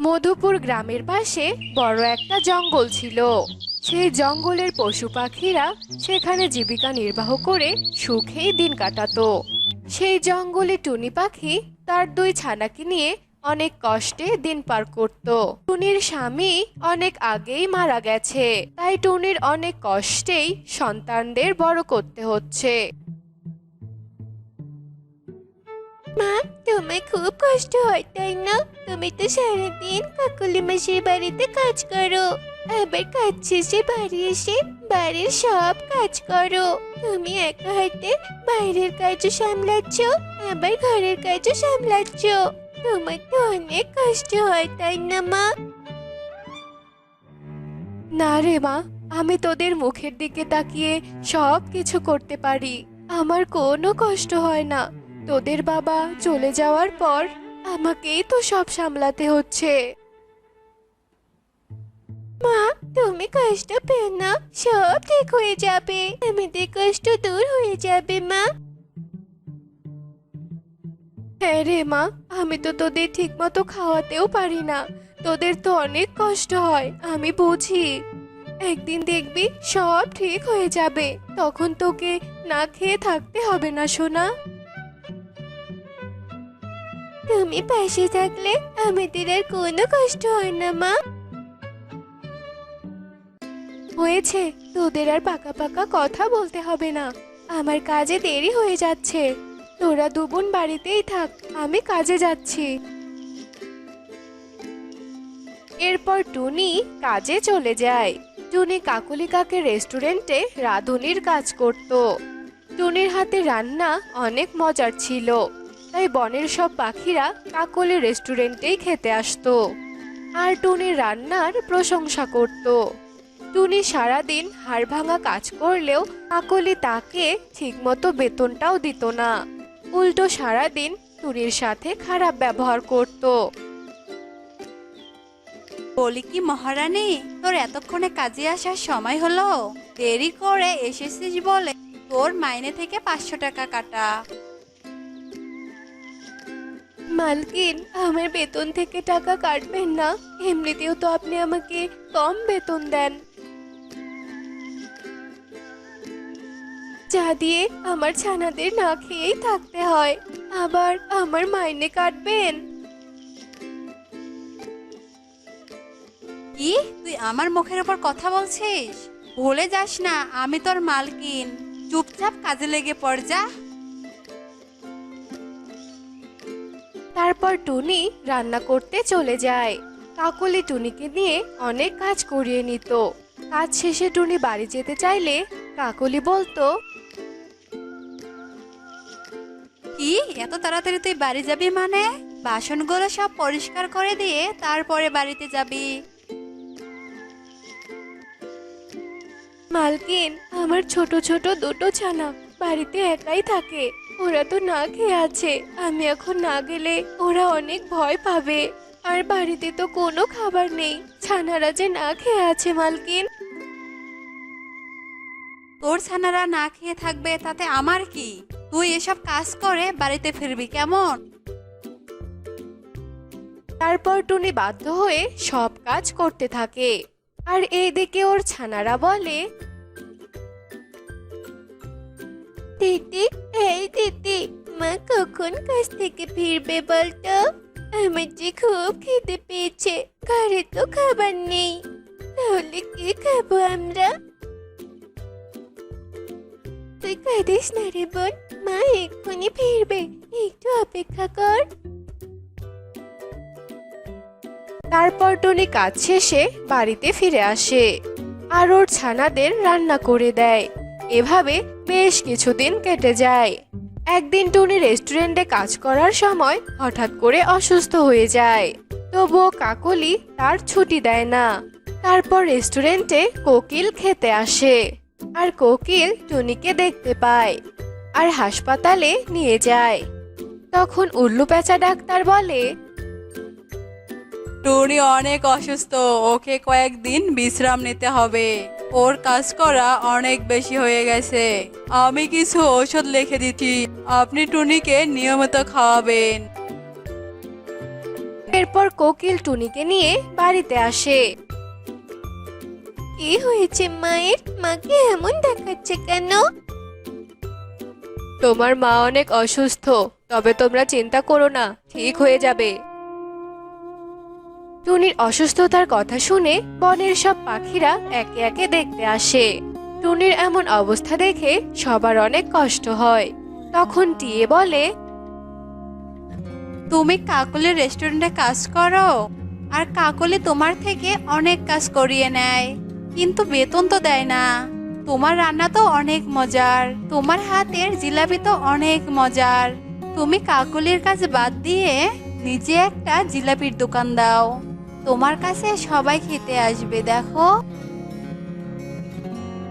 মধুপুর গ্রামের পাশে বড় একটা জঙ্গল ছিল। সেই জঙ্গলের পশু পাখিরা সেখানে জীবিকা নির্বাহ করে সুখেই দিন কাটাতো। সেই জঙ্গলে টুনি পাখি তার দুই ছানাকে নিয়ে অনেক কষ্টে দিন পার করত। টুনির স্বামী অনেক আগেই মারা গেছে, তাই টুনির অনেক কষ্টেই সন্তানদের বড় করতে হচ্ছে। মা, তোমার খুব কষ্ট হয় তাই না? তুমি তো সারাদিন কাকলি মাসির বাড়িতে কাজ করো, আবার কাজ শেষে বাড়ি এসে বাড়ির সব কাজ করো। তুমি একা হাতে বাইরের কাজও সামলাচ্ছ, আবার ঘরের কাজও সামলাচ্ছ। তোমার তো অনেক কষ্ট হয় তাই না মা? না রে মা, আমি তোদের মুখের দিকে তাকিয়ে সব কিছু করতে পারি, আমার কোনো কষ্ট হয় না। তোদের বাবা চলে যাওয়ার পর আমাকেই তো সব সামলাতে হচ্ছে। মা, তুমি কষ্ট পেও না, সব ঠিক হয়ে যাবে, আমাদের কষ্ট দূর হয়ে যাবে মা। হ্যাঁ রে মা, আমি তো তোদের ঠিক মতো খাওয়াতেও পারি না, তোদের তো অনেক কষ্ট হয়, আমি বুঝি। একদিন দেখবি সব ঠিক হয়ে যাবে, তখন তোকে না খেয়ে থাকতে হবে না সোনা। তুমি পাশে থাকলে আমাদের আর কোনো কষ্ট হয় না মা। হয়েছে, তোদের আর পাকা পাকা কথা বলতে হবে না, আমার কাজে দেরি হয়ে যাচ্ছে। তোরা দুবোন বাড়িতেই থাক, আমি কাজে যাচ্ছি। এরপর টুনি কাজে চলে যায়। টুনি কাকলি কাকের রেস্টুরেন্টে রাঁধুনির কাজ করত। টুনির হাতে রান্না অনেক মজার ছিল, তাই বনের সব পাখিরা কাকলির রেস্টুরেন্টেই খেতে আসতো আর টুনির রান্নার প্রশংসা করত। টুনি সারাদিন হাড়ভাঙা কাজ করলেও কাকলি তাকে ঠিকমতো বেতনটাও দিত না, উল্টো সারাদিন টুনির সাথে খারাপ ব্যবহার করত। বলি কি মহারানী, তোর এতক্ষণে কাজে আসার সময় হলো? দেরি করে এসেছিস বলে তোর মাইনে থেকে 500 টাকা কাটা। মালকিন, আমার বেতন থেকে টাকা কাটবেন না, এমনিতেও তো আপনি আমাকে কম বেতন দেন, যা দিয়ে আমার ছানাদের না খেয়েই থাকতে হয়, আবার আমার মাইনে কাটবেন? কি, তুই আমার মুখের ওপর কথা বলছিস? ভুলে যাস না আমি তোর মালকিন। চুপচাপ কাজে লেগে পড় যা। তারপর টুনি রান্না করতে চলে যায়। কাকলি টুনিকে নিয়ে অনেক কাজ করিয়ে নিত। কাজ শেষে টুনি বাড়ি যেতে চাইলে কাকলি বলতো, কি, এত তাড়াতাড়ি তুই বাড়ি যাবি মানে? বাসনগুলো সব পরিষ্কার করে দিয়ে তারপরে বাড়িতে যাবি। মালকিন, আমার ছোট ছোট দুটো ছানা বাড়িতে একাই থাকে, ওরা তো না খেয়ে আছে, আমি এখন না গেলে ওরা অনেক ভয় পাবে, আর বাড়িতে তো কোনো খাবার নেই, ছানারা যে না খেয়ে আছে মালকিন। তোর ছানারা না খেয়ে থাকবে তাতে আমার কি? তুই এসব কাজ করে বাড়িতে ফিরবি কেমন? তারপর টুনি বাধ্য হয়ে সব কাজ করতে থাকে, আর এইদিকে ওর ছানারা বলে, দিদি, এই দিদি, মা কখন কাজ থেকে ফিরবে বলতো? আমার যে খুব খিদে পেয়েছে, ঘরে তো খাবার নেই, তাহলে কি খাবো আমরা? তুই কাঁদিস না রে বোন, মা এক্ষুনি ফিরবে, একটু অপেক্ষা কর। তারপর টুনি কাজ শেষে বাড়িতে ফিরে আসে আর ওর ছানাদের রান্না করে দেয়। এভাবে বেশ কিছুদিন কেটে যায়। একদিন টুনি রেস্টুরেন্টে কাজ করার সময় হঠাৎ করে অসুস্থ হয়ে যায়, তবুও কাকলি তার ছুটি দেয় না। তারপর রেস্টুরেন্টে কোকিল খেতে আসে, আর কোকিল টুনিকে দেখতে পায় আর হাসপাতালে নিয়ে যায়। তখন উল্লু পেঁচা ডাক্তার বলে, টুনি অনেক অসুস্থ, ওকে কয়েকদিন বিশ্রাম নিতে হবে। ওর কাজ করা অনেক বেশি হয়ে গেছে। আমি কিছু ঔষধ লিখে দিচ্ছি, আপনি টুনিকে নিয়মিত খাওয়াবেন। এরপর কোকিল টুনিকে নিয়ে বাড়িতে আসে। কি হয়েছে মায়ের? মাকে এমন দেখাচ্ছে কেন? তোমার মা অনেক অসুস্থ, তবে তোমরা চিন্তা করো না, ঠিক হয়ে যাবে। টুনির অসুস্থতার কথা শুনে বনের সব পাখিরা একে একে দেখতে আসে। টুনির এমন অবস্থা দেখে সবার অনেক কষ্ট হয়। তখন টিয়ে বলে, তুমি কাকলির রেস্টুরেন্টে কাজ করো, আর কাকলি তোমার থেকে অনেক কাজ করিয়ে নেয়, কিন্তু বেতন তো দেয় না। তোমার রান্না তো অনেক মজার, তোমার হাতের জিলাপি তো অনেক মজার। তুমি কাকলির কাজ বাদ দিয়ে নিজে একটা জিলাপির দোকান দাও, তোমার কাছে সবাই খেতে আসবে। দেখো,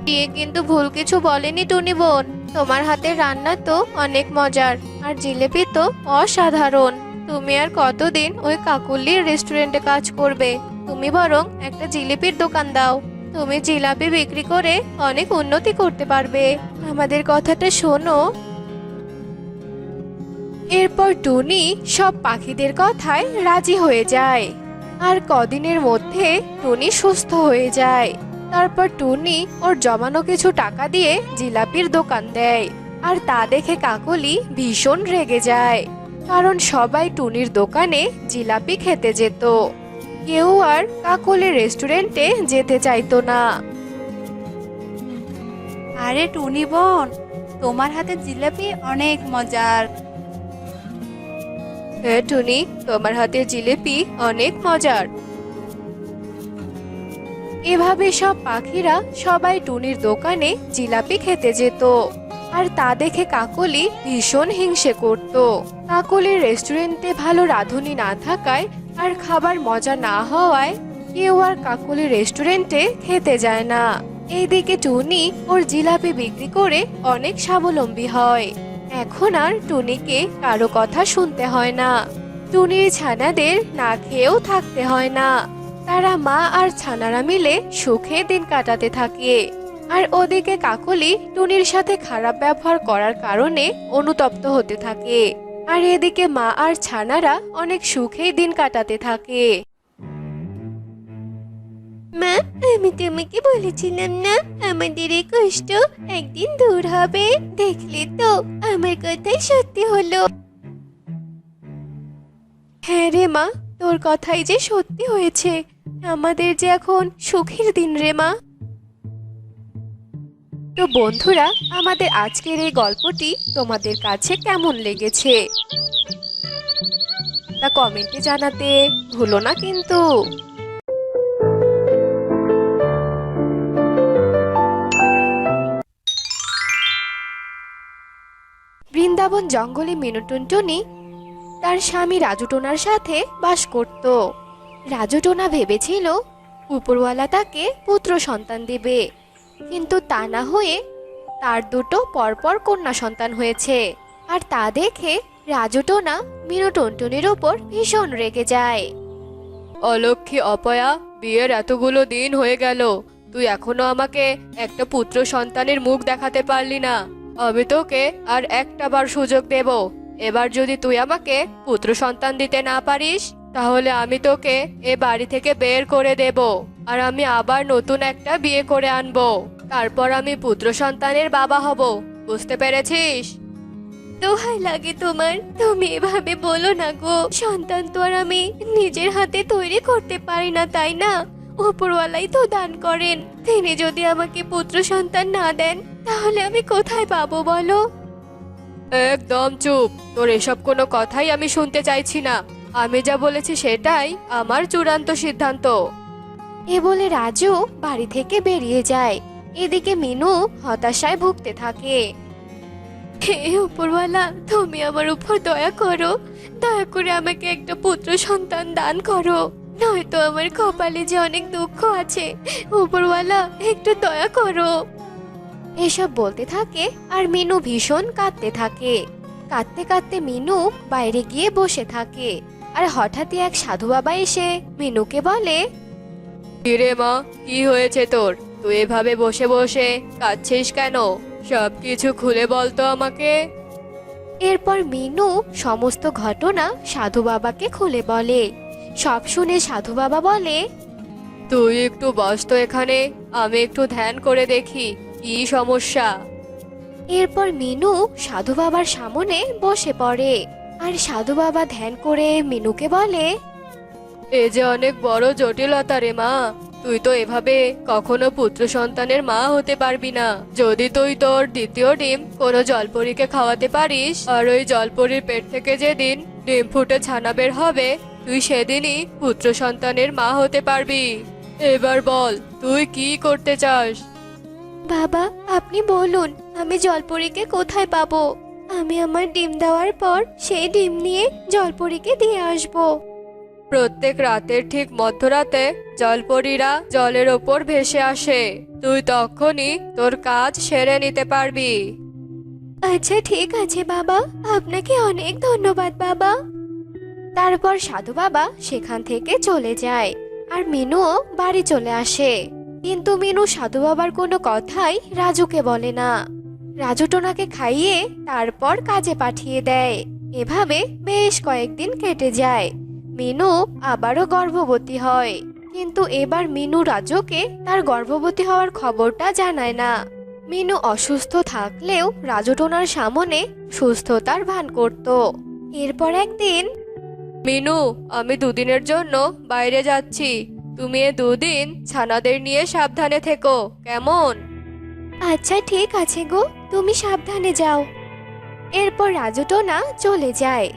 টিয়ে কিন্তু ভুল কিছু বলেনি টুনি বোন। তোমার হাতের রান্না তো অনেক মজার, আর জিলেপি তো অসাধারণ। তুমি আর কতদিন ওই কাকুলির রেস্টুরেন্টে কাজ করবে? তুমি বরং একটা জিলিপির দোকান দাও। তুমি জিলাপি বিক্রি করে অনেক উন্নতি করতে পারবে। আমাদের কথাটা শোনো। এরপর টুনি সব পাখিদের কথায় রাজি হয়ে যায়, আর কদিনের মধ্যে টুনি সুস্থ হয়ে যায়। তারপর টুনি ওর জমানো কিছু টাকা দিয়ে জিলাপির দোকান দেয়, আর তা দেখে কাকলি ভীষণ রেগে যায়, কারণ সবাই টুনির দোকানে জিলাপি খেতে যেত। কেউ আর কাকলির রেস্টুরেন্টে যেতে চাইতো না। আরে টুনি বোন, তোমার হাতের জিলাপি অনেক মজার। হ্যাঁ টুনি, তোমার হাতের জিলিপি অনেক মজার। এভাবে সব পাখিরা সবাই টুনির দোকানে জিলাপি খেতে যেত, আর তা দেখে কাকলি ভীষণ হিংসে করত। কাকলির রেস্টুরেন্টে ভালো রাঁধুনি না থাকায় আর খাবার মজা না হওয়ায় কেউ আর কাকলির রেস্টুরেন্টে খেতে যায় না। এইদিকে টুনি ওর জিলাপি বিক্রি করে অনেক স্বাবলম্বী হয়। এখন আর টুনিকে কারো কথা শুনতে হয় না। টুনির ছানাদের না খেয়েও থাকতে হয় না। তারা মা আর ছানারা মিলে সুখে দিন কাটাতে থাকে। আর ওদিকে কাকলি টুনির সাথে খারাপ ব্যবহার করার কারণে অনুতপ্ত হতে থাকে। আর এদিকে মা আর ছানারা অনেক সুখেই দিন কাটাতে থাকে। মা, আমি তোমাকে বলেছিলাম না আমাদের এই কষ্ট একদিন দূর হবে? দেখলে তো, আমার কথাই সত্যি হলো। হ্যাঁ রে মা, তোর কথাই যে সত্যি হয়েছে। আমাদের যে এখন সুখের দিন রে মা। তো বন্ধুরা, আমাদের আজকের এই গল্পটি তোমাদের কাছে কেমন লেগেছে তা কমেন্টে জানাতে ভুলো না কিন্তু। বৃন্দাবন জঙ্গলে মিনু টুনটুনি তার স্বামী রাজু টোনার সাথে বাস করত। রাজু টোনা ভেবেছিল উপরওয়ালা তাকে পুত্র সন্তান দেবে, কিন্তু তা না হয়ে তার দুটো পরপর কন্যা সন্তান হয়েছে। আর তা দেখে রাজু টোনা মিনু টুনটুনির উপর ভীষণ রেগে যায়। অলক্ষী অপয়া, বিয়ের এতগুলো দিন হয়ে গেল, তুই এখনো আমাকে একটা পুত্র সন্তানের মুখ দেখাতে পারলি না। আমি তোকে আর একটা বার সুযোগ দেব। এবার যদি তুই আমাকে পুত্র সন্তান দিতে না পারিস, তাহলে আমি তোকে এ বাড়ি থেকে বের করে দেব, আর আমি আবার নতুন একটা বিয়ে করে আনবো। তারপর আমি পুত্র সন্তানের বাবা হব। বুঝতে পেরেছিস? দোহাই লাগে তোমার, তুমি এভাবে বলো না গো। সন্তান তো আর আমি নিজের হাতে তৈরি করতে পারি না, তাই না? উপরওয়ালাই তো দান করেন। তিনি যদি আমাকে পুত্র সন্তান না দেন, তাহলে আমি কোথায় পাবো বলো? একদম চুপ, তোর এসব কোনো কথাই আমি শুনতে চাইছি না। আমি যা বলেছি সেটাই আমার চূড়ান্ত সিদ্ধান্ত। এ বলে রাজু বাড়ি থেকে বেরিয়ে যায়। এদিকে মিনু হতাশায় ভুগতে থাকে। হে উপরওয়ালা, তুমি আমার উপর দয়া করো। দয়া করে আমাকে একটা পুত্র সন্তান দান করো, নয়তো আমার কপালে যে অনেক দুঃখ আছে। উপরওয়ালা, একটু দয়া করো। এসব বলতে থাকে আর মিনু ভীষণ কাঁদতে থাকে। কাঁদতে কাঁদতে মিনু বাইরে গিয়ে বসে থাকে। আর হঠাৎই এক সাধু বাবা এসে মিনুকে বলে, কিরে মা, কি হয়েছে তোর? তুই এভাবে বসে বসে কাঁদছিস কেন? সবকিছু খুলে বলতো আমাকে। এরপর মিনু সমস্ত ঘটনা সাধু বাবাকে খুলে বলে। সব শুনে সাধু বাবা বলে, তুই একটু বস তো এখানে, আমি একটু ধ্যান করে দেখি কি সমস্যা। এরপর মিনু সাধু বাবার সামনে বসে পড়ে। আর সাধু বাবা ধ্যান করে মিনুকে বলে, এ যে অনেক বড় জটিলতা রে মা, তুই তো এভাবে কখনো পুত্র সন্তানের মা হতে পারবি না। যদি তুই তোর দ্বিতীয় ডিম কোনো জলপরীকে খাওয়াতে পারিস, আর ওই জলপরীর পেট থেকে যেদিন ডিম ফুটে ছানা বের হবে, তুই সেদিনই পুত্র সন্তানের মা হতে পারবি। এবার বল তুই কি করতে চাস? বাবা, আপনি বলুন, আমি জলপরীকে কোথায় পাবো? আমি আমার ডিম দেওয়ার পর সেই ডিম নিয়ে জলপরীকে দিয়ে আসবো। প্রত্যেক রাতের ঠিক মধ্যরাতে জলপরীরা জলের ওপর ভেসে আসে। তুই তখনই তোর কাজ সেরে নিতে পারবি। আচ্ছা ঠিক আছে বাবা, আপনাকে অনেক ধন্যবাদ বাবা। তারপর সাধু বাবা সেখান থেকে চলে যায়। আর মিনুও বাড়ি চলে আসে। কিন্তু মিনু সাধু বাবার কোনো কথাই রাজুকে বলে না। রাজু টোনাকে খাইয়ে তারপর কাজে পাঠিয়ে দেয়। এভাবে বেশ কয়েকদিন কেটে যায়। মিনু আবারও গর্ভবতী হয়। কিন্তু এবার মিনু রাজুকে তার গর্ভবতী হওয়ার খবরটা জানায় না। মিনু অসুস্থ থাকলেও রাজু টোনার সামনে সুস্থতার ভান করত। এরপর একদিন, মিনু, আমি দুদিনের জন্য বাইরে যাচ্ছি, তুমি এ দুদিন ছানাদের নিয়ে সাবধানে থেকো, কেমন? আচ্ছা ঠিক আছে গো, তুমি সাবধানে যাও। এরপর রাজু টোনা চলে যায়।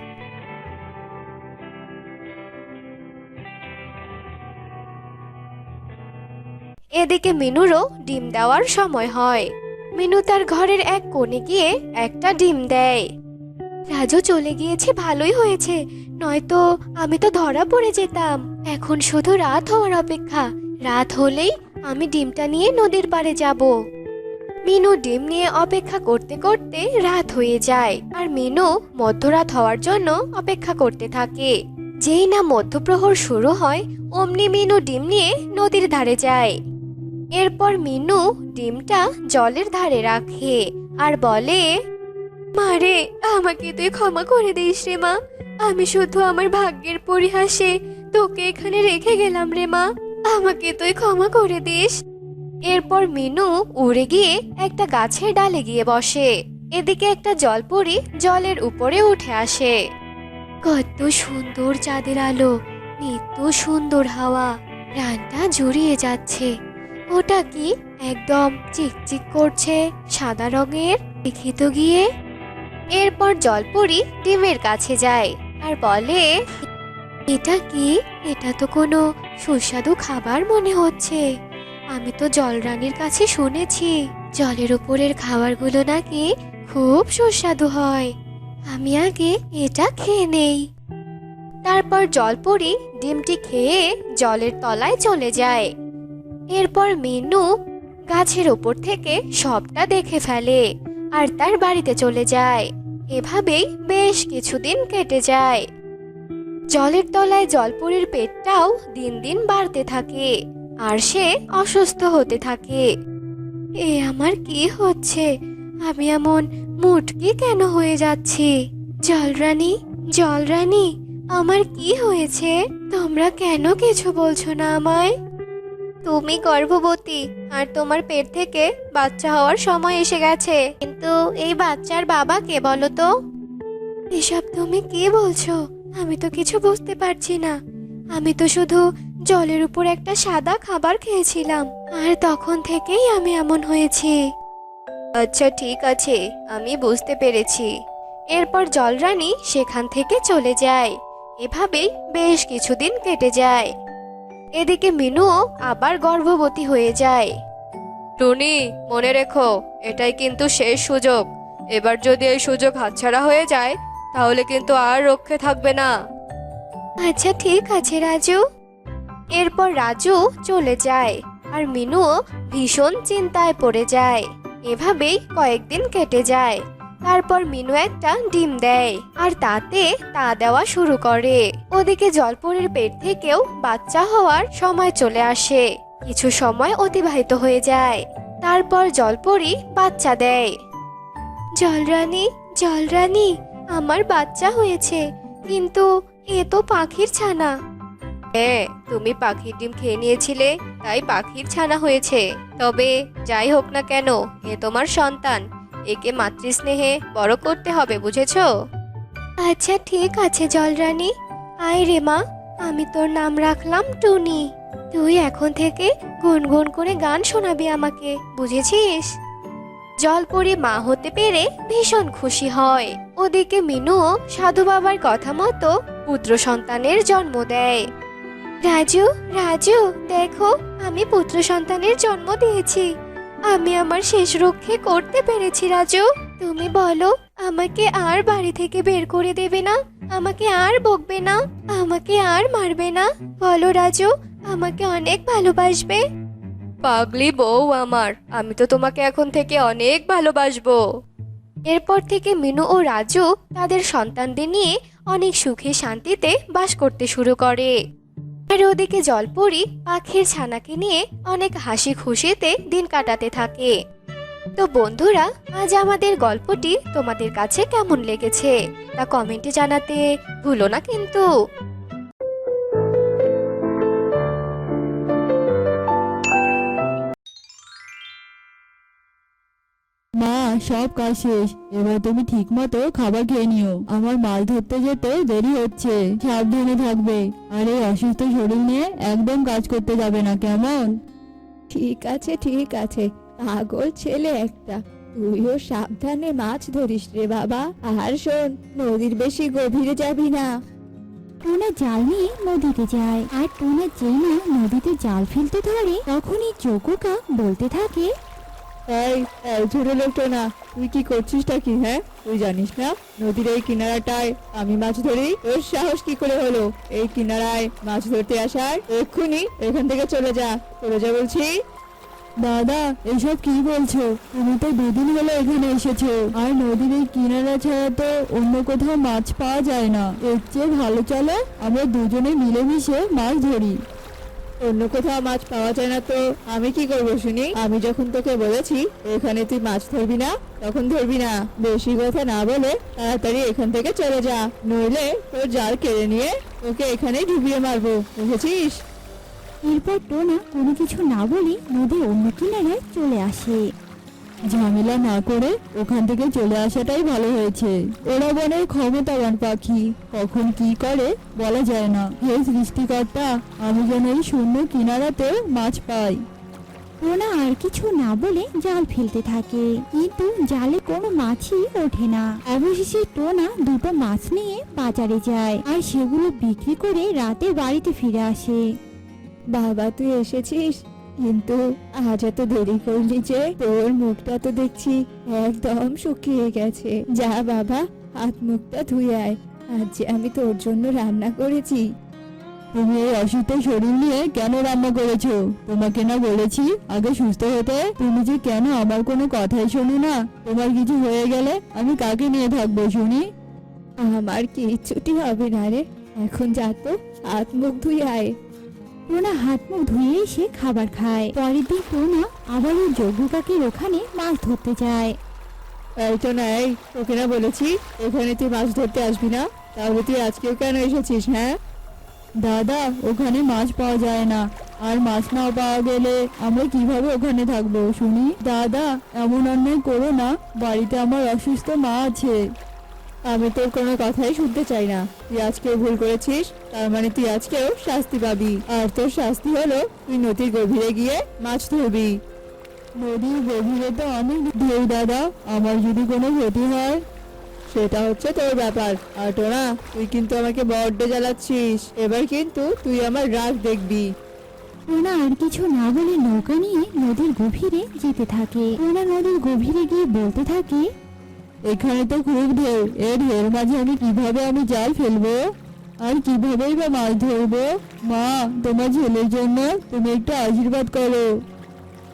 এদিকে মিনুরও ডিম দেওয়ার সময় হয়। মিনু তার ঘরের এক কোণে গিয়ে একটা ডিম দেয়। রাজু চলে গিয়েছে, ভালোই হয়েছে, নয়তো আমি তো ধরা পড়ে যেতাম। এখন শুধু রাত হওয়ার অপেক্ষা, রাত হলেই আমি ডিমটা নিয়ে নদীর পাড়ে যাব। মিনু ডিম নিয়ে অপেক্ষা করতে করতে রাত হয়ে যায়। আর মিনু মধ্যরাত হওয়ার জন্য অপেক্ষা করতে থাকে। যেই না মধ্যপ্রহর শুরু হয়, অমনি মিনু ডিম নিয়ে নদীর ধারে যায়। এরপর মিনু ডিমটা জলের ধারে রাখে আর বলে, মারে, আমাকে তুই ক্ষমা করে দিস রে মা। আমি শুধু আমার ভাগ্যের পরিহাসে তোকে এখানে রেখে গেলাম রে মা, আমাকে তুই ক্ষমা করে দিস। এরপর মিনু উড়ে গিয়ে একটা গাছের ডালে গিয়ে বসে। এদিকে একটা জলপরী জলের উপরে উঠে আসে। কত সুন্দর চাঁদের আলো, নিত্য সুন্দর হাওয়া, প্রাণটা জুড়িয়ে যাচ্ছে। ওটা কি একদম চিকচিক করছে, সাদা রঙের, দেখি তো গিয়ে। এরপর জলপরী ডিমের কাছে যায় আর বলে, এটা কি? এটা তো কোনো সুস্বাদু খাবার মনে হচ্ছে। আমি তো জলরানীর কাছে শুনেছি জলের উপরের খাবারগুলো নাকি খুব সুস্বাদু হয়। আমি আগে এটা খেয়ে নেই। তারপর জলপরী ডিমটি খেয়ে জলের তলায় চলে যায়। এরপর মিনু গাছের ওপর থেকে সবটা দেখে ফেলে আর তার বাড়িতে চলে যায়। এভাবেই বেশ কিছুদিন কেটে যায়। জলের তলায় জলপরীর পেটটাও দিন দিন বাড়তে থাকে আর সে অসুস্থ হতে থাকে। এ আমার কি হচ্ছে? আমি এমন মুটকি কেন হয়ে যাচ্ছি? জলরানী, জলরানী, আমার কি হয়েছে? তোমরা কেন কিছু বলছো না আমায়? তুমি গর্ভবতী আর তোমার পেট থেকে বাচ্চা হওয়ার সময় এসে গেছে, কিন্তু এই বাচ্চার বাবা কে বলো তো? এসব তুমি কি বলছো? আমি তো কিছু বুঝতে পারছি না। আমি তো শুধু জলের উপর একটা সাদা খাবার খেয়েছিলাম, আর তখন থেকেই আমি এমন হয়েছি। আচ্ছা ঠিক আছে, আমি বুঝতে পেরেছি। এরপর জলরানী সেখান থেকে চলে যায়। এভাবেই বেশ কিছুদিন কেটে যায়। এদিকে মিনুও আবার গর্ভবতী হয়ে যায়। টুনি, মনে রেখো, এটাই কিন্তু শেষ সুযোগ। এবার যদি এই সুযোগ হাতছাড়া হয়ে যায়, তাহলে কিন্তু আর রক্ষে থাকবে না। আচ্ছা ঠিক আছে রাজু। এরপর রাজু চলে যায় আর মিনুও ভীষণ চিন্তায় পড়ে যায়। এভাবেই কয়েকদিন কেটে যায়। তারপর মিনু একটা ডিম দেয় আর তাতে তা দেওয়া শুরু করে। ওদিকে জলপরীর পেট থেকেও বাচ্চা হওয়ার সময় চলে আসে। কিছু সময় অতিবাহিত হয়ে যায়। তারপর জলপরী বাচ্চা দেয়। জলরানী, জলরানী, আমার বাচ্চা হয়েছে, কিন্তু এ তো পাখির ছানা। হ্যাঁ, তুমি পাখির ডিম খেয়ে নিয়েছিলে, তাই পাখির ছানা হয়েছে। তবে যাই হোক না কেন, এ তোমার সন্তান। একে মাতৃস্নেহে বড় করতে হবে, বুঝেছো? আচ্ছা ঠিক আছে জলরানী। আয় রে মা, আমি তোর নাম রাখলাম টুনি। তুই এখন থেকে গুনগুন করে গান শোনাবি আমাকে, বুঝেছিস? জলপরি মা হতে পেরে ভীষণ খুশি হয়। ওদিকে মিনুও সাধু বাবার কথা মতো পুত্র সন্তানের জন্ম দেয়। রাজু, রাজু, দেখো, আমি পুত্র সন্তানের জন্ম দিয়েছি। আমি আমার শেষ রক্ষে করতে পেরেছি রাজু। তুমি বলো, আমাকে আর বাড়ি থেকে বের করে দেবে না? আমাকে আর বকবে না? আমাকে আর মারবে না? বলো রাজু, আমাকে অনেক ভালোবাসবে? পাগলি বউ আমার, আমি তো তোমাকে এখন থেকে অনেক ভালোবাসবো। এরপর থেকে মিনু ও রাজু তাদের সন্তানদের নিয়ে অনেক সুখে শান্তিতে বাস করতে শুরু করে। আর ওদিকে জলপরি পাখির ছানাকে নিয়ে অনেক হাসি খুশিতে দিন কাটাতে থাকে। তো বন্ধুরা, আজ আমাদের গল্পটি তোমাদের কাছে কেমন লেগেছে তা কমেন্টে জানাতে ভুলো না কিন্তু। মা, সব কাজ শেষ। এবার তুমি ঠিক মতো খাবার খেয়ে নিও। আমার মাছ ধরতে যেতে দেরি হচ্ছে। সাবধানে থাকবে। আর এই অসুস্থ শরীর নিয়ে একদম কাজ করতে যাবে না, কেমন? ঠিক আছে ঠিক আছে, পাগল ছেলে একটা। তুইও সাবধানে মাছ ধরিস রে বাবা। আর শোন, নদীর বেশি গভীরে যাবি না। টোনা জাল নিয়ে নদীতে যায়, আর টোনা যেই না নদীতে জাল ফেলতে ধরে তখনই চোকো কাক বলতে থাকে, এই এই ছোট লোকটা না, তুই কি করছিসটা কি? হ্যাঁ, তুই জানিস না নদীর এই কিনারাটায় আমি মাছ ধরি? তোর সাহস কি করে হলো এই কিনারায় মাছ ধরতে আসার? এক্ষুনি এখান থেকে চলে যা, চলে যা বলছি। দাদা, এসব কি বলছো? তুমি তো দুদিন হলো এখানে এসেছো, আর নদীর এই কিনারা ছাড়া তো অন্য কোথাও মাছ পাওয়া যায় না। এর চেয়ে ভালো চলো আমরা দুজনে মিলেমিশে মাছ ধরি। অন্য কোথাও মাছ পাওয়া যায় না তো আমি কি করবো শুনি? আমি যখন তোকে বলেছি এখানে তুই মাছ ধরবি না, তখন ধরবি না। বেশি কথা না বলে তাড়াতাড়ি এখান থেকে চলে যা, নইলে তোর জাল কেড়ে নিয়ে তোকে এখানে ডুবিয়ে মারবো, বুঝেছিস? এরপর টোনা কোনো কিছু না বলে নদীর অন্য কিনারায় চলে আসে। ঝামেলা না করে ওখান থেকে চলে আসাটাই ভালো হয়েছে। ওরা বনের ক্ষমতাবান পাখি, কখন কি করে বলা যায় না। হে সৃষ্টিকর্তা, আমি যেন এই শূন্য কিনারাতে মাছ পাই। টোনা আর কিছু না বলে জাল ফেলতে থাকে, কিন্তু জালে কোনো মাছই ওঠে না। অবশেষে টোনা দুটো মাছ নিয়ে বাজারে যায়, আর সেগুলো বিক্রি করে রাতে বাড়িতে ফিরে আসে। বাবা, তুই এসেছিস, কিন্তু আজ এত দেরি করলি যে? তোর মুখটা তো দেখছি একদম শুকিয়ে গেছে। যা বাবা, হাত মুখটা ধুয়ে আয়, আজ যে আমি তোর জন্য রান্না করেছি। তুমি এই অসুস্থ শরীর নিয়ে কেন রান্না করেছো? তোমাকে না বলেছি আগে সুস্থ হতে? তুমি যে কেন আমার কোনো কথাই শোনো না? তোমার কিছু হয়ে গেলে আমি কাকে নিয়ে থাকবো শুনি? আমার কিচ্ছুটি হবে না রে, এখন যা তো, হাত মুখ ধুয়ে আয়। টোনা হাত মুখ ধুয়ে এসে খাবার খায়। পরের দিন টোনা আবারও যজ্ঞ কাকের ওখানে মাছ ধরতে যায়। এই তো না, এই তোকে না বলেছি এখানে তুই মাছ ধরতে আসবি না? তাহলে তুই আজকেও কেন এসেছিস? হ্যাঁ দাদা, ওখানে মাছ পাওয়া যায় না, আর মাছ না পাওয়া গেলে আমরা কিভাবে ওখানে থাকবো শুনি? দাদা, এমন অন্যায় করো না, বাড়িতে আমার অসুস্থ মা আছে। আমি তোর কোনো কথাই শুনতে চাই না। তুই আজকেও ভুল করেছিস, তার মানে তুই আজকেও শাস্তি পাবি। আর তোর শাস্তি হলো তুই নদীর গভীরে গিয়ে মাছ ধরবি। নদীর গভীরে তো অনেক ঢেউ দাদা, আমার যদি কোনো ক্ষতি হয়? সেটা হচ্ছে তোর ব্যাপার। আর টোনা, তুই কিন্তু আমাকে বড্ড জ্বালাচ্ছিস। এবার কিন্তু তুই আমার রাগ দেখবি। টোনা আর কিছু না বলে নৌকা নিয়ে নদীর গভীরে যেতে থাকে। টোনা নদীর গভীরে গিয়ে বলতে থাকে, এখানে তো খুব ঢেউ, এর ঢেউর মাঝে আমি জাল ফেলবো, আর কিভাবেই বা মাছ ধরবো? মা, তোমার ছেলের জন্য তুমি একটু আশীর্বাদ করো।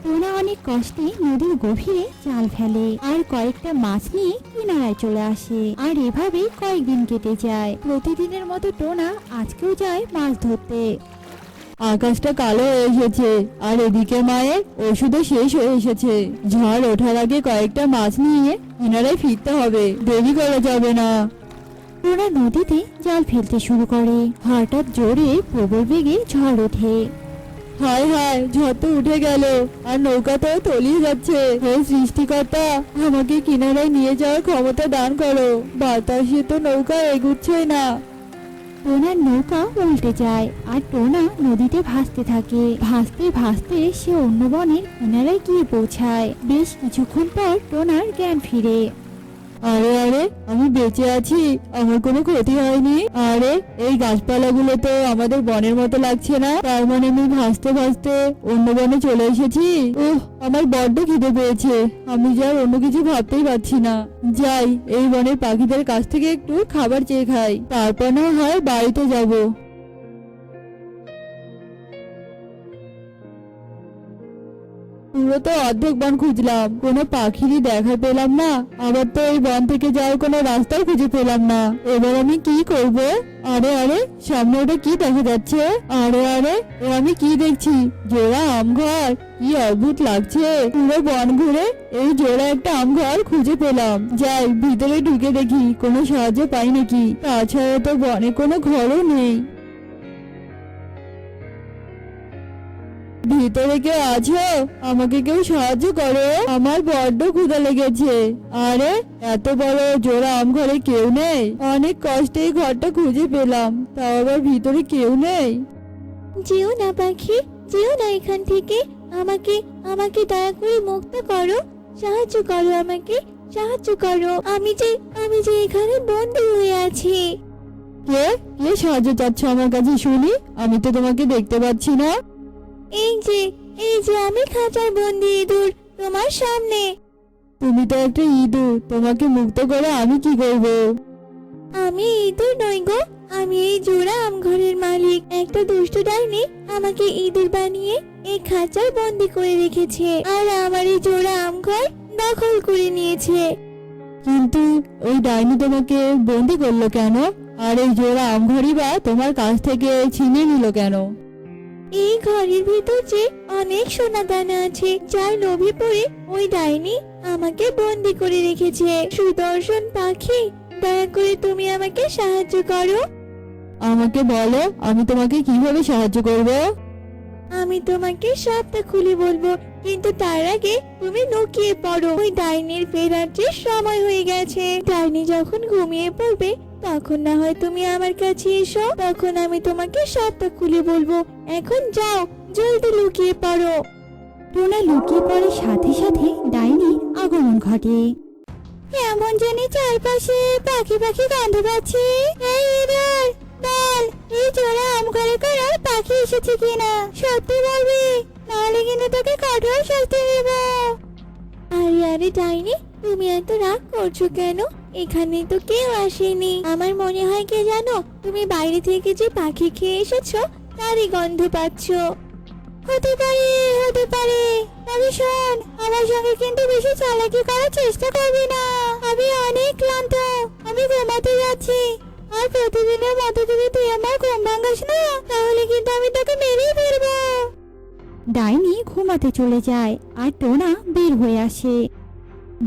টোনা অনেক কষ্টে নদীর গভীরে জাল ফেলে, আর কয়েকটা মাছ নিয়ে কিনারায় চলে আসে। আর এভাবেই কয়েকদিন কেটে যায়। প্রতিদিনের মতো টোনা আজকেও যায় মাছ ধরতে। আকাশটা কালো হয়ে এসেছে, আর এদিকে মায়ের ওষুধও শেষ হয়ে এসেছে। ঝড় ওঠার আগে কয়েকটা মাছ নিয়ে কিনারায় ফিরতে হবে, দেরি করা যাবে না। টোনা নদীতে জাল ফেলতে শুরু করে। হঠাৎ জোরে প্রবল বেগে ঝড় ওঠে। হায় হায়, ঝড় তো উঠে গেল, আর নৌকাটাও তলিয়ে যাচ্ছে। হে সৃষ্টিকর্তা, আমাকে কিনারায় নিয়ে যাওয়ার ক্ষমতা দান করো। বাতাসে তো নৌকা এগুচ্ছে না। টোনার নৌকা উল্টে যায় আর টোনা নদীতে ভাসতে থাকে। ভাসতে ভাসতে সে অন্য বনের কিনারায় গিয়ে পৌঁছায়। বেশ কিছুক্ষণ পর টোনার জ্ঞান ফিরে। আরে আরে, আমি বেঁচে আছি, আমার কোনো ক্ষতি হয়নি। আরে এই গাছপালাগুলো তো আমাদের বনের মতো লাগছে না, তার মানে আমি ভাসতে ভাসতে অন্য বনে চলে এসেছি। আমার বড্ড খিদে পেয়েছে, আমি যে আর অন্য কিছু ভাবতেই পারছি না। যাই, এই বনের পাখিদের কাছ থেকে একটু খাবার চেয়ে খাই, তারপর না হয় বাড়িতে যাব। পুরো তো অর্ধেক বন খুঁজলাম, কোনো পাখিরই দেখা পেলাম না। আবার তো এই বন থেকে যাওয়ার কোনো রাস্তাও খুঁজে পেলাম না। এবার আমি কি করব? আরে আরে, সামনে ওটা কি দেখা যাচ্ছে? আরে আরে, এ আমি কি দেখছি? জোড়া আম ঘর, কি অদ্ভুত লাগছে। পুরো বন ঘুরে এই জোড়া একটা আম ঘর খুঁজে পেলাম। যাই, ভিতরে ঢুকে দেখি কোনো সাহায্য পাই নাকি। তাছাড়া তো বনে কোনো ঘরও নেই। ভিতরে কেউ আছো? আমাকে কেউ সাহায্য করো, আমার বড্ড ক্ষুধা লেগেছে। আরে এত বড় জোড়া আম ঘরে কেউ নেই? অনেক কষ্টে এই ঘরটা খুঁজে পেলাম, তাও আবার ভিতরে কেউ নেই। যেও না পাখি, যেও না এখান থেকে। আমাকে আমাকে দয়া করে মুক্ত করো, সাহায্য করো, আমাকে সাহায্য করো। আমি যে এখানে বন্দী হয়ে আছি। কে কে সাহায্য চাচ্ছ আমার কাছে শুনি? আমি তো তোমাকে দেখতে পাচ্ছি না। এই যে আমি খাঁচার বন্দী ইঁদুর তোমার সামনে। তুমি তো একটা ইঁদুর, তোমাকে মুক্ত করে আমি কি করব? আমি ইঁদুর নই গো, আমি এই জোড়া আম ঘরের মালিক। একটা দুষ্ট ডাইনি আমাকে ইঁদুর বানিয়ে এই খাঁচায় বন্দী করে রেখেছে, আর আমার এই জোড়া আম ঘর দখল করে নিয়েছে। কিন্তু ওই ডাইনি তোমাকে বন্দি করলো কেন? আর এই জোড়া আম ঘরই বা তোমার কাছ থেকে ছিনিয়ে নিল কেন? এই ঘরের ভিতর যে অনেক সোনা দানা আছে, যার লোভে পড়ে ওই ডাইনি আমাকে বন্দি করে রেখেছে। সুদর্শন পাখি, দয়া করে তুমি আমাকে সাহায্য করো। আমাকে বলো, আমি তোমাকে কিভাবে সাহায্য করব? আমি তোমাকে সবটা খুলে বলবো, কিন্তু তার আগে তুমি লুকিয়ে পড়ো। ওই ডাইনির ফেরার যে সময় হয়ে গেছে। ডাইনি যখন ঘুমিয়ে পড়বে তখন না হয় তুমি আমার কাছে এসো, তখন আমি তোমাকে সবটা খুলে বলবো। এখন যাও, জলদি লুকিয়ে পড়ো। টোনা লুকিয়ে পড়ার সাথে সাথে ডাইনির আগমন ঘটে। এমন জানি চারপাশে পাখি পাখি গন্ধ পাচ্ছি। এই ইঁদুর, বল এই জোড়া আম ঘরে করার পাখি এসেছে কিনা, সত্যি বলবি, নাহলে কিন্তু তোকে কঠোর শাস্তি দেব। আরে আরে ডাইনি, তুমি এত রাগ করছো কেন? এখানে তো কেউ আসেনি। আমার মনে হয় কে জানো, তুমি বাইরে থেকে যে পাখি খেয়ে এসেছো তারই গন্ধ পাচ্ছো। হতে পারে। তবে শোন, আমার সঙ্গে কিন্তু বেশি চালাকি করার চেষ্টা করবি না। আমি অনেক ক্লান্ত, আমি ঘুমাতে যাচ্ছি। আর প্রতিদিনের মতো যদি তুই আমার ঘুম ভাঙাস না, তাহলে কিন্তু আমি তোকে মেরেই ফেলবো। ডাইনি ঘুমাতে চলে যায় আর টোনা বের হয়ে আসে।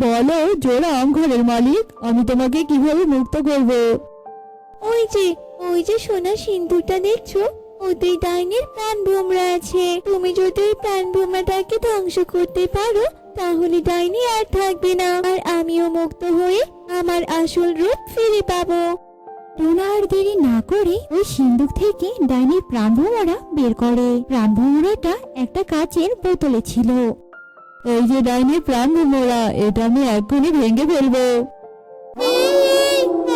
বলো জোড়া আম ঘরের মালিক, আমি তোমাকে কিভাবে মুক্ত করব? ওই যে সোনার সিন্দুরটা দেখছো, ওতেই ডাইনির প্রাণ ভোমরা আছে। তুমি যদি ওই প্রাণ ভোমরাটাকে ধ্বংস করতে পারো, তাহলে ডাইনি আর থাকবে না, আর আমিও মুক্ত হয়ে আমার আসল রূপ ফিরে পাবো। টোনা আর দেরি না করে ওই সিন্দুক থেকে ডাইনির প্রাণ ভোমরা বের করে। প্রাণ ভোমরাটা একটা কাচের বোতলে ছিল। এই যে ডাইনির প্রাণ ভোমরা, এটা আমি এক্ষুনি ভেঙে ফেলবো।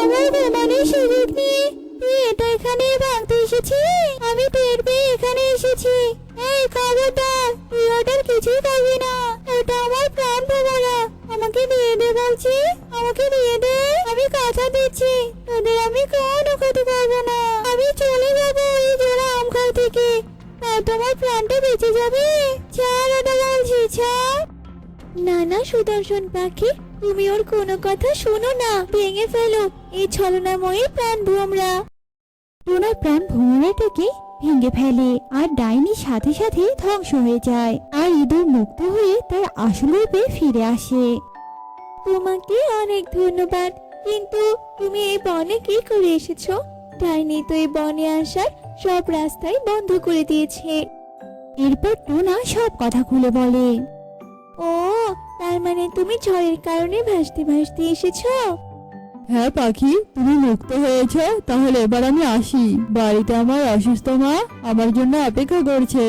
আমার ঘুমানোর সুযোগ নিয়ে তুই এটা এখানে ভাঙতে এসেছিস? আমি টের পেয়ে এখানে এসেছি। এই খবরদার, তুই ওটার কিছুই পাবি না। ওটা আমার প্রাণ ভোমরা, আমাকে দিয়ে দে বলছি, আমাকে দিয়ে দে। আমি কথা দিচ্ছি, তোদের আমি কোনো ক্ষতি করবো না। আমি চলে যাবো এই জোড়া আম ঘর থেকে, আর তোমার প্রাণটা বেঁচে যাবে। ছাড় ওটা বলছি, ছাড়। না সুদর্শন পাখি, তুমি ওর কোনো কথা শোনো না, ভেঙে ফেলো এই ছলনাময়ী প্রাণ ভোমরা। টোনার প্রাণ ভোমরাটাকে ভেঙে ফেলে আর ডাইনির সাথে সাথে ধ্বংস হয়ে যায়, আর ইঁদুর মুক্ত হয়ে তার আসল রূপে ফিরে আসে। তোমাকে অনেক ধন্যবাদ, কিন্তু তুমি এই বনে কি করে এসেছো? ডাইনি তো এই বনে আসার সব রাস্তাই বন্ধ করে দিয়েছে। এরপর টোনা সব কথা খুলে বলে। ও, তার মানে তুমি ঝড়ের কারণে ভাসতে ভাসতে এসেছো? হ্যাঁ পাখি, তুমি মুক্ত হয়েছ, তাহলে এবার আমি আসি। বাড়িতে আমার অসুস্থ মা আমার জন্য অপেক্ষা করছে।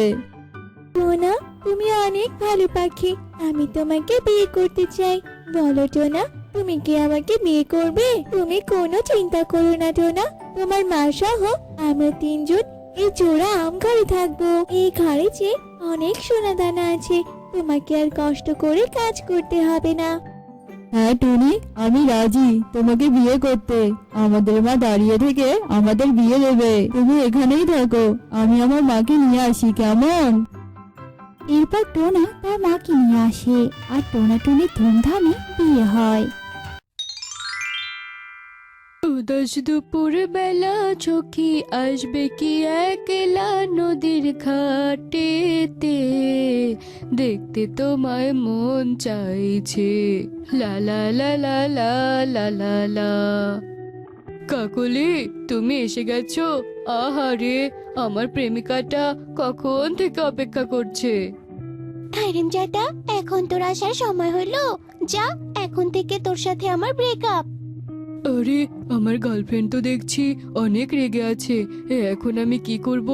টোনা, তুমি অনেক ভালো পাখি, আমি তোমাকে বিয়ে করতে চাই। বলো টোনা, তুমি কি আমাকে বিয়ে করবে? তুমি কোনো চিন্তা করো না টোনা, তোমার মা সহ আমরা তিনজন এই জোড়া আম ঘরে থাকবো। এই ঘরে যে অনেক সোনা দানা আছে, তোমাকে আর কষ্ট করে কাজ করতে হবে না। হ্যাঁ টুনি, আমি রাজি তোমাকে বিয়ে করতে। আমাদের মা দাঁড়িয়ে থেকে আমাদের বিয়ে দেবে। তুমি এখানেই থাকো, আমি আমার মাকে নিয়ে আসি, কেমন? এরপর টোনা তার মাকে নিয়ে আসে আর টোনা টুনির ধুমধামে বিয়ে হয়। উদাস দুপুর বেলা চোখি আসবে কি একলা নদীর ঘাটেতে, দেখতে তোমায় মন চাইছে, লা লা লা লা লা লা লা লা। কাকলি, তুমি এসে গেছো? আহারে, আমার প্রেমিকাটা কখন থেকে অপেক্ষা করছে। হারামজাদা, এখন তোর আসার সময় হলো। যা, এখন থেকে তোর সাথে আমার ব্রেকআপ। আরে, আমার গার্লফ্রেন্ড তো দেখছি অনেক রেগে আছে। এখন আমি কি করব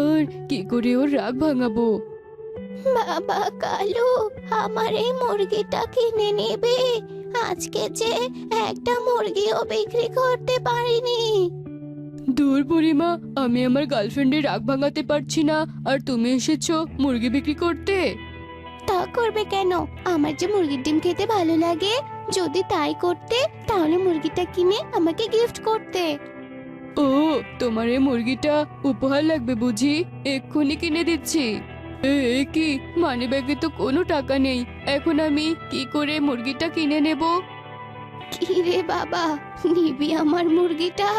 আর কি করে ওর রাগ ভাঙাবো? বাবা কালু, আমার এই মুরগিটা কিনে নেবে? আজকে যে একটা মুরগিও বিক্রি করতে পারিনি। দূর বুড়িমা, আমি আমার গার্লফ্রেন্ডের রাগ ভাঙাতে পারছি না, আর তুমি এসেছো মুরগি বিক্রি করতে? তা করবে কেন? আমার যে মুরগির ডিম খেতে ভালো লাগে, যদি তাই করতে তাহলে মুরগিটা কিনে আমাকে গিফট করতে। ও, তোমার এই মুরগিটা উপহার লাগবে বুঝি? এক্ষুনি কিনে দিচ্ছি। এ কি, মানি ব্যাগে তো কোনো টাকা নেই। এখন আমি কি করে মুরগিটা কিনে নেব? কি রে বাবা, নিবি আমার মুরগিটা?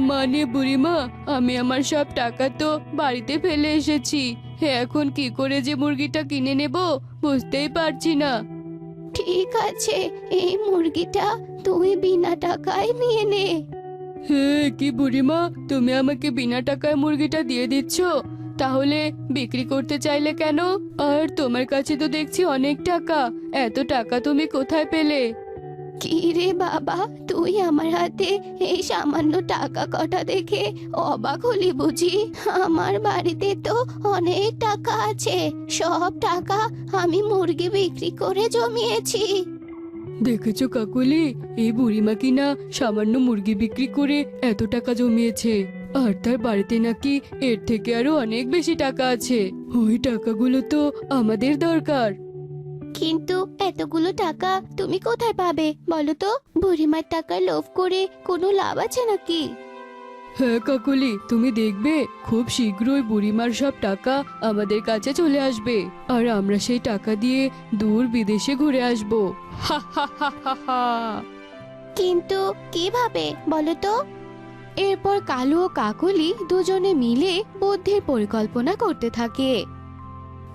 মানে বুড়িমা, আমি আমার সব টাকা তো বাড়িতে ফেলে এসেছি। এখন কি করে যে মুরগিটা কিনে নেব বুঝতেই পারছি না। ঠিক আছে, এই মুরগিটা তুই বিনা টাকায় নিয়ে নে। হে কি বুড়িমা, তুমি আমাকে বিনা টাকায় মুরগিটা দিয়ে দিচ্ছ? তাহলে বিক্রি করতে চাইলে কেন? আর তোমার কাছে তো দেখছি অনেক টাকা, এত টাকা তুমি কোথায় পেলে? কি রে বাবা, তুই আমার হাতে এই সামান্য টাকা কটা দেখে অবাক হলি বুঝি? আমার বাড়িতে তো অনেক টাকা আছে, সব টাকা আমি মুরগি বিক্রি করে জমিয়েছি। দেখেছো কাকুলি, এই বুড়িমা কিনা সামান্য মুরগি বিক্রি করে এত টাকা জমিয়েছে, আর তার বাড়িতে নাকি এর থেকে আরো অনেক বেশি টাকা আছে। ওই টাকাগুলো তো আমাদের দরকার। কিন্তু এতগুলো টাকা তুমি কোথায় পাবে বলো তো? বুড়িমার টাকা লোভ করে কোনো লাভ আছে নাকি? হ্যাঁ কাকুলি, তুমি দেখবে খুব শীঘ্রই বুড়িমার সব টাকা আমাদের কাছে চলে আসবে, আর আমরা সেই টাকা দিয়ে দূর বিদেশে ঘুরে আসবো। হা হা হা হা হা। কিন্তু কিভাবে বলো তো? এরপর কালু ও কাকলি দুজনে মিলে বুদ্ধির পরিকল্পনা করতে থাকে,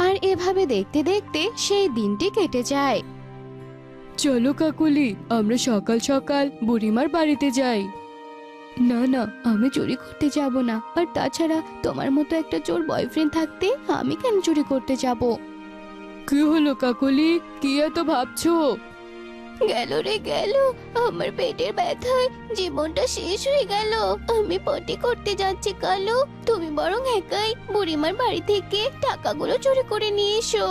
আর এভাবে দেখতে দেখতে সেই দিনটি কেটে যায়। চলো কাকুলি, আমরা সকাল সকাল বুড়িমার বাড়িতে যাই। না না, আমি চুরি করতে যাব না, আর তাছাড়া তোমার মতো একটা চোর বয়ফ্রেন্ড থাকতে আমি কেন চুরি করতে যাব? কি হলো কাকুলি, কি এত ভাবছো? গেল রে গেল, আমার পেটের ব্যথায় জীবনটা শেষ হয়ে গেল। আমি পটি করতে যাচ্ছি কালু, তুমি বরং একাই বুড়িমার বাড়ি থেকে টাকাগুলো চুরি করে নিয়ে এসো।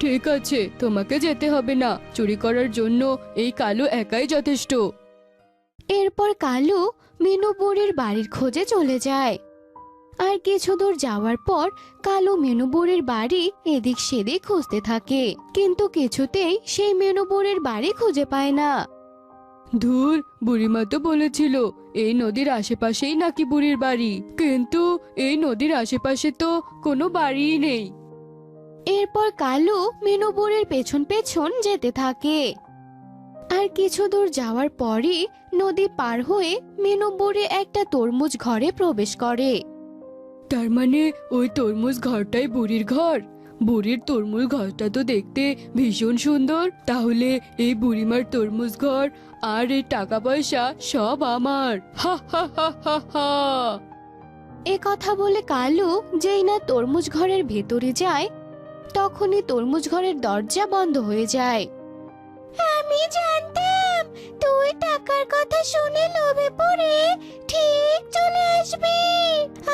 ঠিক আছে, তোমাকে যেতে হবে না, চুরি করার জন্য এই কালু একাই যথেষ্ট। এরপর কালু মিনু বুড়ির বাড়ির খোঁজে চলে যায়, আর কিছু দূর যাওয়ার পর কালু মিনু বুড়ির বাড়ি এদিক সেদিক খুঁজতে থাকে, কিন্তু কিছুতেই সেই মিনু বুড়ির বাড়ি খুঁজে পায় না। ধুর, বুড়িমা তো বলেছিল এই নদীর আশেপাশেই নাকি বুড়ির বাড়ি, কিন্তু এই নদীর আশেপাশে তো কোনো বাড়িই নেই। এরপর কালু মিনু বুড়ির পেছন পেছন যেতে থাকে, আর কিছু দূর যাওয়ার পরই নদী পার হয়ে মিনু বুড়ি একটা তরমুজ ঘরে প্রবেশ করে। তার মানে ওই তরমুজ ঘরটাই বুড়ির ঘর। বুড়ির তরমুজ ঘরটা তো দেখতে ভীষণ সুন্দর। তাহলে এই বুড়িমার তরমুজ ঘর আর এই টাকা পয়সা সব আমার। হা হা হা হা হা। এ কথা বলে কালু যেই না তরমুজ ঘরের ভেতরে যায়, তখনই তরমুজ ঘরের দরজা বন্ধ হয়ে যায়। আমি জানতাম তুই টাকার কথা শুনে লোভে পড়ে ঠিক চলে আসবি,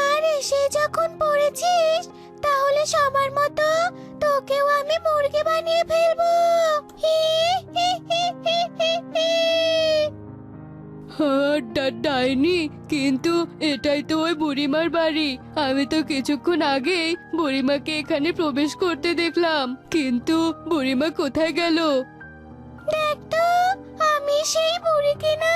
আর এসে যখন পড়েছিস তাহলে সবার মতো তোকেও আমি মুরগি বানিয়ে ফেলবো। হ্যাঁ, ডাইনি, কিন্তু এটাই তো ওই বুড়িমার বাড়ি। আমি তো কিছুক্ষণ আগেই বুড়িমাকে এখানে প্রবেশ করতে দেখলাম, কিন্তু বুড়িমা কোথায় গেল? দেখ তো, আমি সেই বুড়ি কিনা।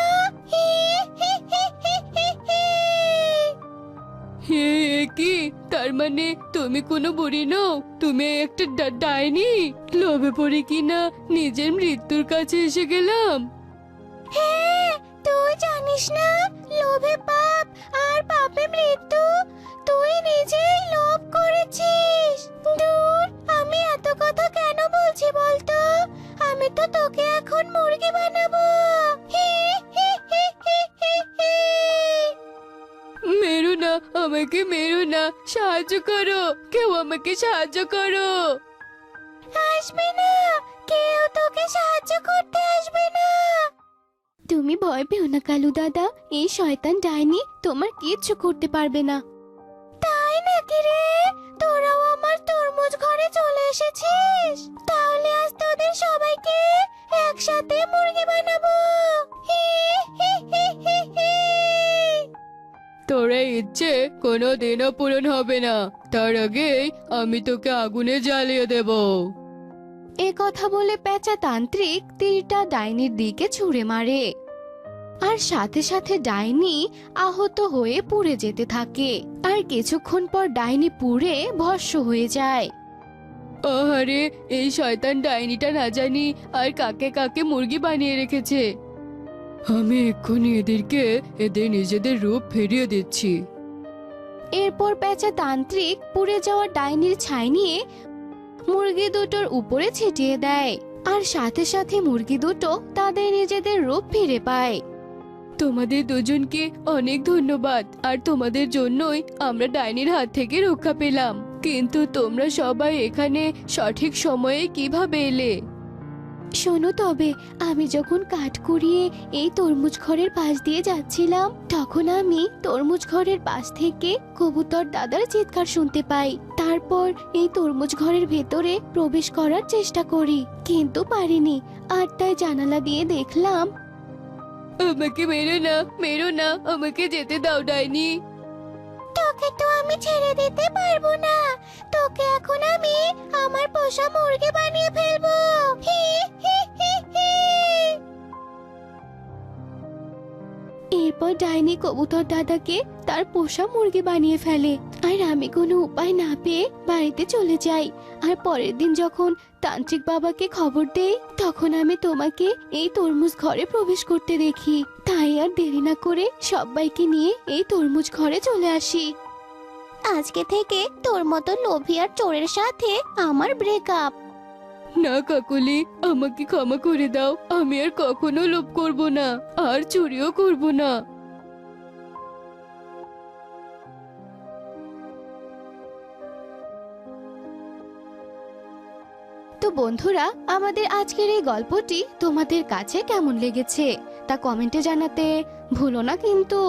হে, এ কি? তার মানে তুমি কোনো বুড়ি নও, তুমি একটা ডাইনি। লোভে পড়ে কিনা নিজের মৃত্যুর কাছে এসে গেলাম। হ্যাঁ, তুই জানিস না লোভে পাপ আর পাপে মৃত্যু। তুই নিজেই লোভ করেছিস। দূর, আমি এত কথা কেন বলছি বলতো? আমি তো তোকে এখন মুরগি বানাবো। মেরো না, আমাকে মেরো না, সাহায্য করো, কেউ আমাকে সাহায্য করো। আসবে না, কেউ তোকে সাহায্য করতে আসবে না। তুমি ভয় পেও না কালু দাদা, এই শয়তান ডাইনি তোমার কিচ্ছু করতে পারবে না। তাই নাকি রে? তোরাও আমার তরমুজ ঘরে চলে এসেছিস? তাহলে আজ তোদের সবাইকে একসাথে মুরগি বানাবো। তোর এই ইচ্ছে কোনোদিনও পূরণ হবে না। তার আগেই আমি তোকে আগুনে জ্বালিয়ে দেব। এ কথা বলে পেঁচা তান্ত্রিক তীরটা ডাইনির দিকে ছুঁড়ে মারে, আর সাথে সাথে ডাইনি আহত হয়ে পুড়ে যেতে থাকে। আর কিছুক্ষণ পর ডাইনি পুড়ে ভস্ম হয়ে যায়। আহারে, এই শয়তান ডাইনিটা না জানি আর কাকে কাকে মুরগি বানিয়ে রেখেছে। আমি এক্ষুনি এদের নিজেদের রূপ ফিরিয়ে দিচ্ছি। এরপর পেঁচা তান্ত্রিক পুড়ে যাওয়া ডাইনির ছাই নিয়ে মুরগি দুটোর উপরে ছিটিয়ে দেয়, আর সাথে সাথে মুরগি দুটো তাদের নিজেদের রূপ ফিরে পায়। তোমাদের দুজনকে অনেক ধন্যবাদ, আর তোমাদের জন্যই আমরা ডাইনির হাত থেকে রক্ষা পেলাম। কিন্তু তোমরা সবাই এখানে সঠিক সময়ে কিভাবে এলে? শোনো তবে, আমি যখন কাঠ কুড়িয়ে এই তরমুজ ঘরের পাশ দিয়ে যাচ্ছিলাম, তখন আমি তরমুজ ঘরের পাশ থেকে কবুতর দাদার চিৎকার শুনতে পাই। তারপর এই তরমুজ ঘরের ভেতরে প্রবেশ করার চেষ্টা করি, কিন্তু পারিনি। আর তাই জানালা দিয়ে দেখলাম। আমাকে মেরো না, আমাকে যেতে দাও ডাইনি। তোকে তো আমি ছেড়ে দিতে পারবো না। তোকে এখন আমি আমার পোষা মুরগি বানিয়ে ফেলবো। এরপর ডাইনি কবুতর দাদাকে তার পোষা মুরগি বানিয়ে ফেলে, আর আমি কোনো উপায় না পেয়ে বাড়িতে চলে যাই। আর পরের দিন যখন তান্ত্রিক বাবাকে খবর দেই, তখন আমি তোমাকে এই তরমুজ ঘরে প্রবেশ করতে দেখি। তাই আর দেরি না করে সবাইকে নিয়ে এই তরমুজ ঘরে চলে আসি। আজকে থেকে তোর মতো লোভী আর চোরের সাথে আমার ব্রেকআপ। না কাকুলি, আমাকে ক্ষমা করে দাও। আমি আর কখনো লোভ করব না, আর চুরিও করব না। তো বন্ধুরা, আমাদের আজকের এই গল্পটি তোমাদের কাছে কেমন লেগেছে তা কমেন্টে জানাতে ভুলো না কিন্তু।